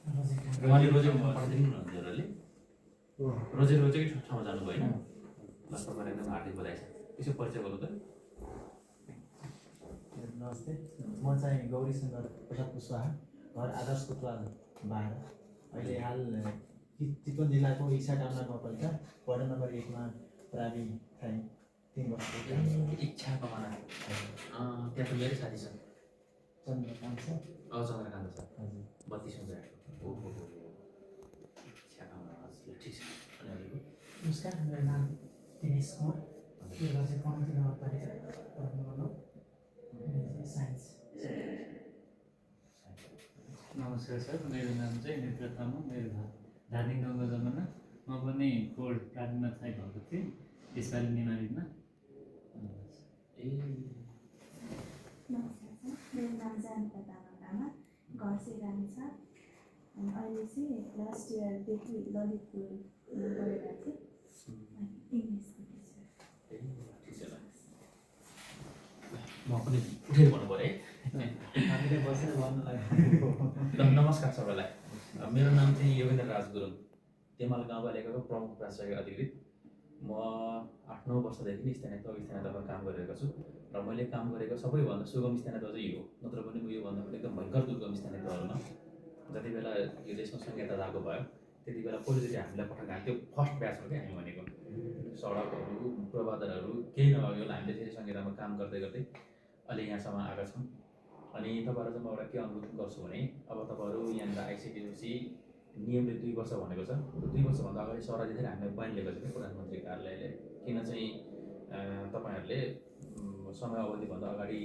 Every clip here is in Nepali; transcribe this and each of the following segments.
उहाँले रोजेको पठाइदिनु न हजुरहरूले रोजेकै ठाउँमा जानुभयो होइन ल तपाईँलाई एकदम हार्दिक बधाई छ यसो परिचय गर्नु त नमस्ते म चाहिँ गौरीशङ्कर प्रसाद कुशवाहा घर आदर्श कुतवाल 12 अहिले हाल चितवन जिल्लाको इच्छा टाउन गाउँपालिका वार्ड नम्बर 1 मा प्रावि खाइ 3 वर्षको इच्छा कमाना त्यहाँ त मेरै साथी छ चन्द्रकान्त छ चन्द्रकान्त छ हजुर 32 मा गएको ओहो इच्छा कमाना हजुर ठिक छ अनि अरूको नमस्कार मेरो नाम दिनेश कुमार यो चाहिँ कम्ती नगरपालिका पढ्नु साइन्स नमस्कार सर मेरो नाम चाहिँ नेत्र तामाङ मेरो घर धार्मिक गाउँको जमाना म पनि कोड काट्न चाहिँ भएको थिएँ यसपालि निमाविमा ए नमस्कार सर मेरो नाम चाहिँ अनिता तामाङ लामा घर सिरानी छ अनि अहिले चाहिँ लास्ट इयरदेखि ललितपुर पढेर चाहिँ इङ्ग्लिसको टिचर ठिक छ ल म पनि उठेर भन्नु पऱ्यो है हामीले बसेर भन्नु लाग्यो नमस्कार सबैलाई मेरो नाम चाहिँ योगेन्द्र राज गुरुङ तेमाल गाउँपालिकाको प्रमुख प्राचार्य अधिकृत म 8-9 वर्षदेखि स्थानीय तहमा काम गरिरहेको छु र मैले काम गरेको सबैभन्दा सुगम स्थानीय तह चाहिँ यो हो नत्र पनि योभन्दा पनि एकदम भयङ्कर दुर्गम स्थानीय तहहरूमा जति बेला यो देशमा संहिता लागु भयो त्यति बेला पहिलोचोटि हामीलाई पठाएको थियो फर्स्ट ब्याच हो क्या हामी भनेको सडकहरू पूर्वाधारहरू केही नभएको हामीले फेरि संहितामा काम गर्दै गर्दै अहिले यहाँसम्म आएका छौँ अनि तपाईँहरू चाहिँ म एउटा के अनुरोध गर्छु भने अब तपाईँहरू यहाँनिर आइसकेपछि नियमले 2 वर्ष भनेको छ 2 वर्षभन्दा अगाडि सरकारले हामीलाई बयान लिएको छ कि प्रधानमन्त्री कार्यालयले किन चाहिँ तपाईँहरूले समय अवधिभन्दा अगाडि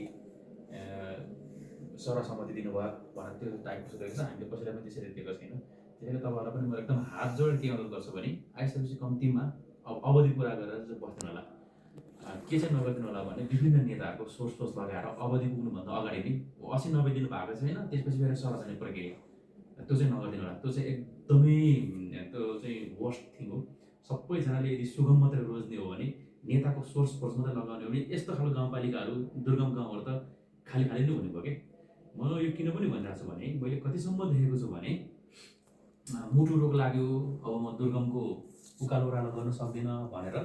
सरसम्मति दिनुभयो भनेर त्यो टाइपको सोधेको छ हामीले कसैलाई पनि त्यसरी दिएको छैन त्यसैले तपाईँहरूलाई पनि म एकदम हात जोडेर के अनुरोध गर्छु भने आइसकेपछि कम्तीमा अब अवधि पुरा गरेर चाहिँ बस्नु होला के चाहिँ नगरिदिनु होला भने विभिन्न नेताहरूको सोर्स लगाएर अवधि पुग्नुभन्दा अगाडि नै 80-90 दिन भएको छैन त्यसपछि फेरि सार्वजनिक प्रक्रिया त्यो चाहिँ नगरिदिनु होला त्यो चाहिँ एकदमै त्यो चाहिँ वर्स्ट थिङ हो सबैजनाले यदि सुगम मात्रै रोज्ने हो भने नेताको सोर्स मात्रै लगाउने हो भने यस्तो खालको गाउँपालिकाहरू दुर्गम गाउँहरू त खाली खाली नै हुने भयो कि म यो किन पनि भनिरहेको छु भने मैले कतिसम्म देखेको छु भने मुटु रोग लाग्यो अब म दुर्गमको उकालो ओह्रालो गर्न सक्दिनँ भनेर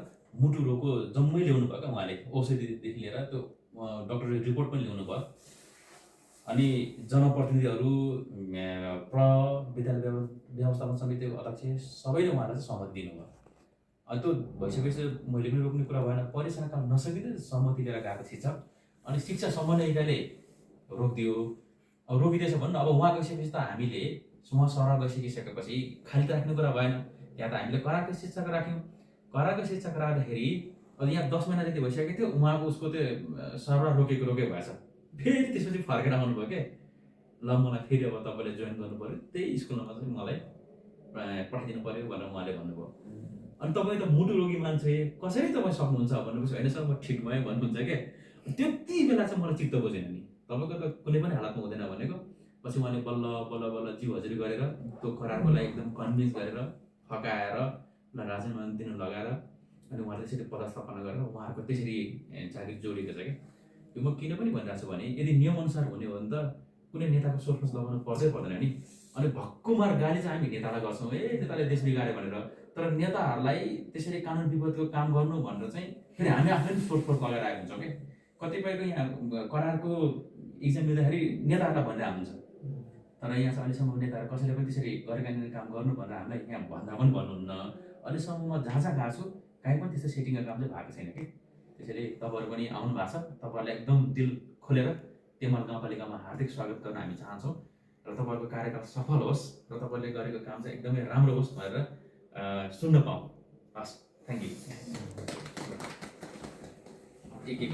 मुटु रोगको जम्मै ल्याउनु भयो क्या उहाँले औषधिदेखि लिएर त्यो डक्टरले रिपोर्ट पनि ल्याउनु भयो अनि जनप्रतिनिधिहरू विद्यालय व्यवस्थापन समितिको अध्यक्ष सबैले उहाँलाई चाहिँ सहमति दिनुभयो अनि त्यो भइसकेपछि मैले पनि रोक्ने कुरा भएन परिसरका नसकिँदै सहमति लिएर गएको शिक्षक अनि शिक्षा समन्वयकाले रोकिदियो अब रोकिँदैछ भन्नु अब उहाँ गइसकेपछि त हामीले उहाँ सरह गइसकिसकेपछि खाली त राख्ने कुरा भएन यहाँ त हामीले करारको शिक्षक राख्यौँ करारको शिक्षक राख्दाखेरि अब यहाँ 10 महिना जति भइसकेको थियो उहाँको उसको त्यो सरह रोकेको भएछ फेरि त्यसपछि फर्केर आउनुभयो क्या ल मलाई फेरि अब तपाईँले जोइन गर्नु पऱ्यो त्यही स्कुलमा चाहिँ मलाई पठाइदिनु पऱ्यो भनेर उहाँले भन्नुभयो अनि तपाईँ त मुटु रोगी मान्छे कसरी तपाईँ सक्नुहुन्छ भन्नुपर्छ होइन सर म ठिक भएँ भन्नुहुन्छ क्या त्यति बेला चाहिँ मलाई चित्त बुझेन नि तपाईँको त कुनै पनि हालतमा हुँदैन भनेको पछि उहाँले बल्ल बल्ल बल्ल जिउ हजुरी गरेर त्यो करारको लागि एकदम कन्भिन्स गरेर फकाएर ल राजीनामा दिनु लगाएर अनि उहाँले त्यसरी पदस्थापना गरेर उहाँहरूको त्यसरी चाकरी जोडिएको छ क्या यो म किन पनि भनिरहेको छु भने यदि नियमअनुसार हुने हो भने त कुनै नेताको सोर्स लगाउनु पर्दै पर्दैन नि अनि भक्कुमार गाली चाहिँ हामी नेतालाई गर्छौँ नेताले देश बिगाऱ्यो भनेर तर नेताहरूलाई त्यसरी कानुन विरोधको काम गर्नु भनेर चाहिँ फेरि हामी आफै सोर्स लगाएर आएको हुन्छौँ क्या कतिपयको यहाँ करारको इक्जाम दिँदाखेरि नेताहरूलाई भनेर हुन्छ तर यहाँ चाहिँ अहिलेसम्म नेताहरू कसैले पनि त्यसरी गरेका काम गर्नु भनेर हामीलाई यहाँ भन्दा पनि भन्नुहुन्न अहिलेसम्म म जहाँ जहाँ गएको छु कहीँ पनि त्यस्तो सेटिङको काम चाहिँ भएको छैन कि त्यसैले तपाईँहरू पनि आउनु भएको छ तपाईँहरूलाई एकदम दिल खोलेर तेमाल गाउँपालिकामा हार्दिक स्वागत गर्न हामी चाहन्छौँ र तपाईँको कार्यकाल सफल होस् र तपाईँले गरेको काम चाहिँ एकदमै राम्रो होस् भनेर सुन्न पाऊँ हस् थ्याङ्क यू एक एक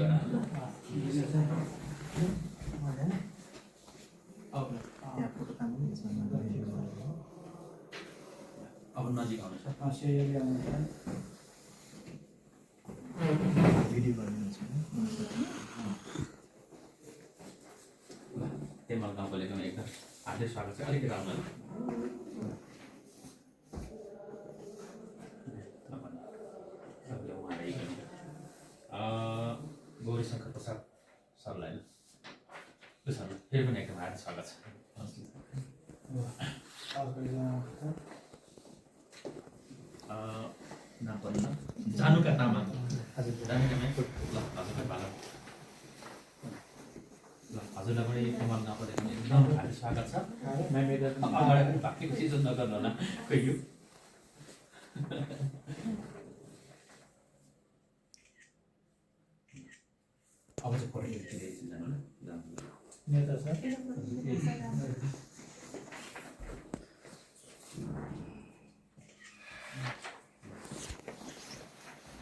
अब नजिक आउनु छ भिडियो गरिदिनुहुन्छ तेमाल गाउँपालिकामा एकदम हार्दिक स्वागत छ अलिकति आउनु गौरीशङ्कर प्रसाद सरलाई फेरि पनि एकदम हार्दिक स्वागत छ अर्को एकजना नाम पर्दैन जानुका तामाङ हजुर जानुका तामाङ ल हजुरलाई भाला ल हजुरलाई पनि कमान नपरेको एकदम हार्दिक स्वागत छ अगाडि पनि भाग्य चिजो नगर्नु होला खोइ यो अब चाहिँ फोटो खिचिरहेको जानु ल नेता छ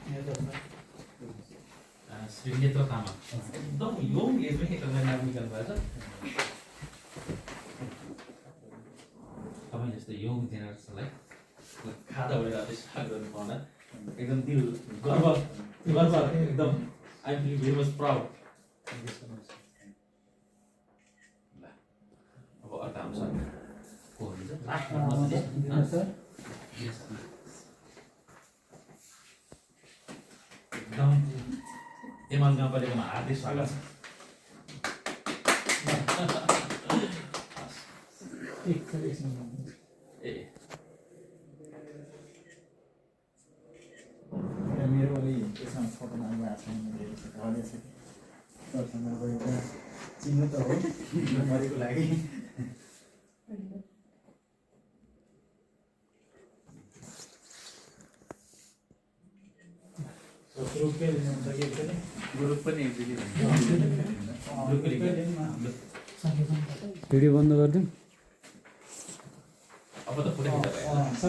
नेता छ श्री नेत्र तामाङ एकदम यङ एजमै तपाईँले नाम निकाल्नु भएको छ तपाईँ जस्तो यङ जेनेरेसनलाई खादा उडेर स्वागत गर्नु पाउँदा एकदम दिल गर्व एकदम I am feeling very much proud अब अर्को हाम्रो सर को हुन्छ लास्ट एकदम एमाल गाउँपालिकामा हार्दिक स्वागत छ एकछिन ए मेरो अलि त्यसमा फोटो आएको छैन हलेछ सरसँग अब एउटा चिन्नु त हो मेमोरीको लागि ग्रुपकै लिनुहुन्छ कि एकचोटि ग्रुप पनि एक्चुअली भिडियो बन्द गरिदिउँ अब त पुरै